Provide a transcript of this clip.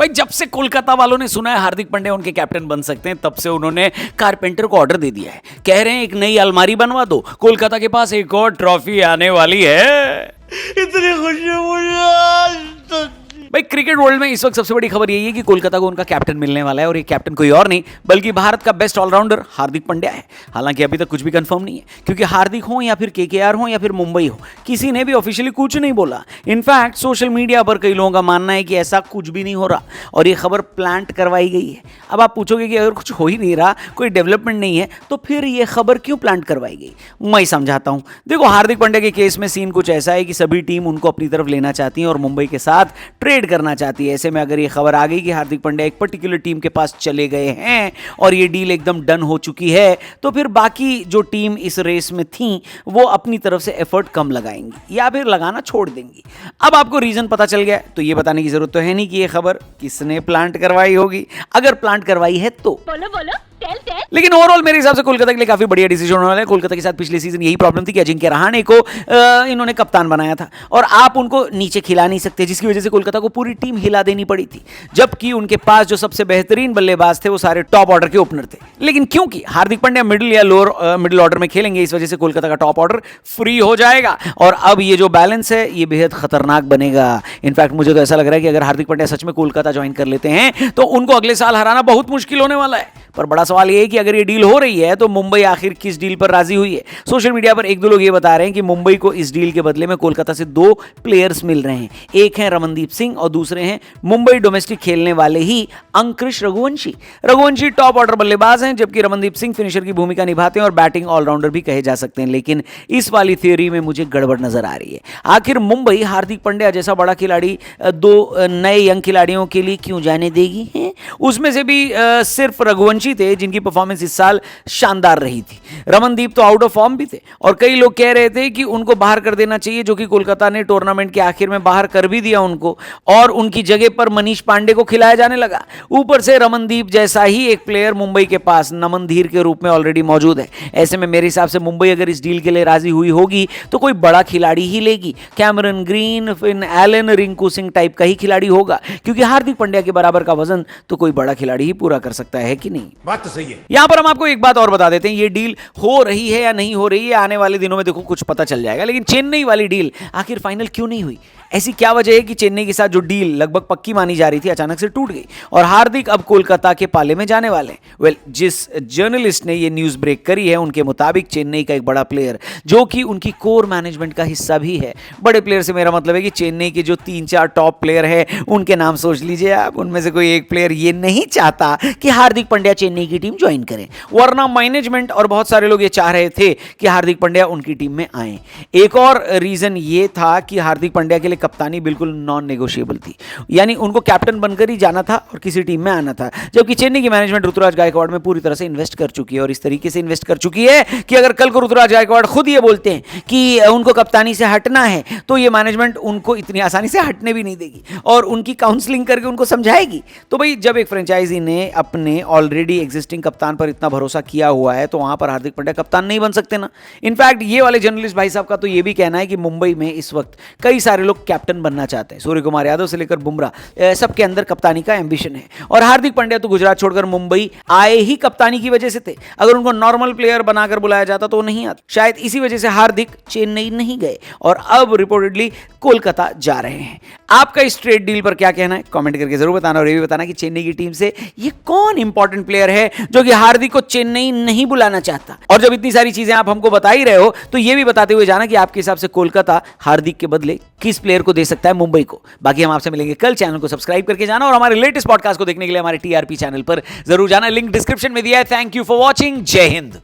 भाई जब से कोलकाता वालों ने सुना है हार्दिक पांड्या उनके कैप्टन बन सकते हैं, तब से उन्होंने कारपेंटर को ऑर्डर दे दिया है। कह रहे हैं एक नई अलमारी बनवा दो, कोलकाता के पास एक और ट्रॉफी आने वाली है। इतनी खुशी मुझे आज तक। भाई क्रिकेट वर्ल्ड में इस वक्त सबसे बड़ी खबर यही है कि कोलकाता को उनका कैप्टन मिलने वाला है, और ये कैप्टन कोई और नहीं बल्कि भारत का बेस्ट ऑलराउंडर हार्दिक पांड्या है। हालांकि अभी तक कुछ भी कंफर्म नहीं है, क्योंकि हार्दिक हो या फिर केकेआर हो या फिर मुंबई हो, किसी ने भी ऑफिशियली कुछ नहीं बोला। इनफैक्ट सोशल मीडिया पर कई लोगों का मानना है कि ऐसा कुछ भी नहीं हो रहा और ये खबर प्लांट करवाई गई है। अब आप पूछोगे कि अगर कुछ हो ही नहीं रहा, कोई डेवलपमेंट नहीं है, तो फिर ये खबर क्यों प्लांट करवाई गई? मैं समझाता हूं। देखो, हार्दिक पांड्या के केस में सीन कुछ ऐसा है कि सभी टीम उनको अपनी तरफ लेना चाहती है और मुंबई के साथ ट्रेड करना चाहती है। ऐसे में अगर ये खबर आ गई कि हार्दिक पांड्या एक पर्टिकुलर टीम के पास चले गए हैं और ये डील एकदम डन हो चुकी है, तो फिर बाकी जो टीम इस रेस में थी वो अपनी तरफ से एफर्ट कम लगाएंगी या फिर लगाना छोड़ देंगी। अब आपको रीजन पता चल गया, तो ये बताने की जरूरत तो है नहीं कि ये खबर किसने प्लांट करवाई होगी। अगर प्लांट करवाई है तो बोलो बोलो, टेल टेल। लेकिन ओवरऑल मेरे हिसाब से कोलकाता के लिए काफी बढ़िया डिसीजन होने वाला है। कोलकाता के साथ पिछले सीजन यही प्रॉब्लम थी कि अजिंक्य रहाणे को इन्होंने कप्तान बनाया था और आप उनको नीचे खिला नहीं सकते, जिसकी वजह से कोलकाता को पूरी टीम हिला देनी पड़ी थी, जबकि उनके पास जो सबसे बेहतरीन बल्लेबाज थे वो सारे टॉप ऑर्डर के ओपनर थे। लेकिन क्योंकि हार्दिक पांड्या मिडिल या लोअर मिडिल ऑर्डर में खेलेंगे, इस वजह से कोलकाता का टॉप ऑर्डर फ्री हो जाएगा और अब ये जो बैलेंस है ये बेहद खतरनाक बनेगा। इनफैक्ट मुझे तो ऐसा लग रहा है कि अगर हार्दिक पांड्या सच में कोलकाता ज्वाइन कर लेते हैं तो उनको अगले साल हराना बहुत मुश्किल होने वाला है। पर बड़ा सवाल ये है कि अगर ये डील हो रही है तो मुंबई आखिर किस डील पर राजी हुई है? सोशल मीडिया पर एक दो लोग ये बता रहे हैं कि मुंबई को इस डील के बदले में कोलकाता से 2 प्लेयर्स मिल रहे हैं। एक है रमनदीप सिंह और दूसरे हैं मुंबई डोमेस्टिक खेलने वाले ही अंकृश रघुवंशी। रघुवंशी टॉप ऑर्डर बल्लेबाज हैं, जबकि रमनदीप सिंह फिनिशर की भूमिका निभाते हैं और बैटिंग ऑलराउंडर भी कहे जा सकते हैं। लेकिन इस वाली थ्योरी में मुझे गड़बड़ नजर आ रही है। आखिर मुंबई हार्दिक पांड्या जैसा बड़ा खिलाड़ी 2 नए यंग खिलाड़ियों के लिए क्यों जाने देगी है? उसमें से भी सिर्फ रघुवंशी थे जिनकी परफॉर्मेंस इस साल शानदार रही थी। रमनदीप तो आउट ऑफ फॉर्म भी थे और कई लोग कह रहे थे कि उनको बाहर कर देना चाहिए, जो कि कोलकाता ने टूर्नामेंट के आखिर में बाहर कर भी दिया उनको, और उनकी जगह पर मनीष पांडे को खिलाया जाने लगा। ऊपर से रमनदीप जैसा ही एक प्लेयर मुंबई के पास नमन धीर के रूप में ऑलरेडी मौजूद है। ऐसे में मेरे हिसाब से मुंबई अगर इस डील के लिए राजी हुई होगी तो कोई बड़ा खिलाड़ी ही लेगी। Cameron green, Finn Allen, Rinku Singh type का ही खिलाड़ी होगा, क्योंकि हार्दिक पांड्या के बराबर का वजन तो कोई बड़ा खिलाड़ी ही पूरा कर सकता है कि नहीं? बात तो सही है। यहां पर हम आपको एक बात और बता देते हैं, ये डील हो रही है या नहीं हो रही है आने वाले दिनों में देखो कुछ पता चल जाएगा। लेकिन चेन्नई वाली डील आखिर फाइनल क्यों नहीं हुई? ऐसी क्या वजह है कि चेन्नई के साथ जो डील लगभग पक्की मानी जा रही थी अचानक से टूट गई और हार्दिक अब कोलकाता के पाले में जाने वाले हैं? वेल, जिस जर्नलिस्ट ने ये न्यूज ब्रेक करी है उनके मुताबिक चेन्नई का एक बड़ा प्लेयर जो कि उनकी कोर मैनेजमेंट का हिस्सा भी है, बड़े प्लेयर से मेरा मतलब है कि चेन्नई के जो 3-4 टॉप प्लेयर है उनके नाम सोच लीजिए आप, उनमें से कोई एक प्लेयर ये नहीं चाहता कि हार्दिक पांड्या चेन्नई की टीम ज्वाइन करें, वरना मैनेजमेंट और बहुत सारे लोग ये चाह रहे थे कि हार्दिक पांड्या उनकी टीम में आए। एक और रीजन ये था कि हार्दिक पांड्या के लिए कप्तानी बिल्कुल नॉन नेगोशिएबल थी, यानी उनको कैप्टन बनकर ही जाना था और किसी टीम में आना था। जबकि चेन्नई की मैनेजमेंट ऋतुराज गायकवाड़ में पूरी तरह से इन्वेस्ट कर चुकी है और इस तरीके से इन्वेस्ट कर चुकी है कि अगर कल को ऋतुराज गायकवाड़ खुद ये बोलते हैं कि उनको कप्तानी से हटना है तो ये मैनेजमेंट उनको इतनी आसानी से हटने भी नहीं देगी और उनकी काउंसलिंग करके उनको समझाएगी। तो भाई जब एक फ्रेंचाइजी ने अपने ऑलरेडी एग्जिस्टिंग कप्तान पर इतना भरोसा किया हुआ है तो वहां पर हार्दिक पांड्या कप्तान नहीं बन सकते ना। इनफैक्ट ये वाले जर्नलिस्ट भाई साहब का तो ये भी कहना है कि मुंबई में इस वक्त कई सारे लोग कैप्टन बनना चाहते हैं, सूर्य कुमार यादव से लेकर बुमराह, सबके अंदर कप्तानी का एंबिशन है। और हार्दिक पांड्या तो गुजरात छोड़कर मुंबई आए ही कप्तानी की वजह से थे, अगर उनको नॉर्मल प्लेयर बनाकर बुलाया जाता तो वो नहीं आते। शायद इसी वजह से हार्दिक चेन्नई नहीं गए और अब रिपोर्टेडली कोलकाता जा रहे हैं। आपका इस ट्रेड डील पर क्या कहना है कमेंट करके जरूर बताना और ये भी बताना कि चेन्नई की टीम से ये कौन इंपॉर्टेंट प्लेयर है जो कि हार्दिक को चेन्नई नहीं बुलाना चाहता। और जब इतनी सारी चीजें आप हमको बता ही रहे हो तो ये भी बताते हुए जाना कि आपके हिसाब से कोलकाता हार्दिक के बदले किस प्लेयर को दे सकता है मुंबई को। बाकी हम आपसे मिलेंगे कल, चैनल को सब्सक्राइब करके जाना और हमारे लेटेस्ट पॉडकास्ट को देखने के लिए हमारे टीआरपी चैनल पर जरूर जाना, लिंक डिस्क्रिप्शन में दिया है। थैंक यू फॉर वॉचिंग, जय हिंद।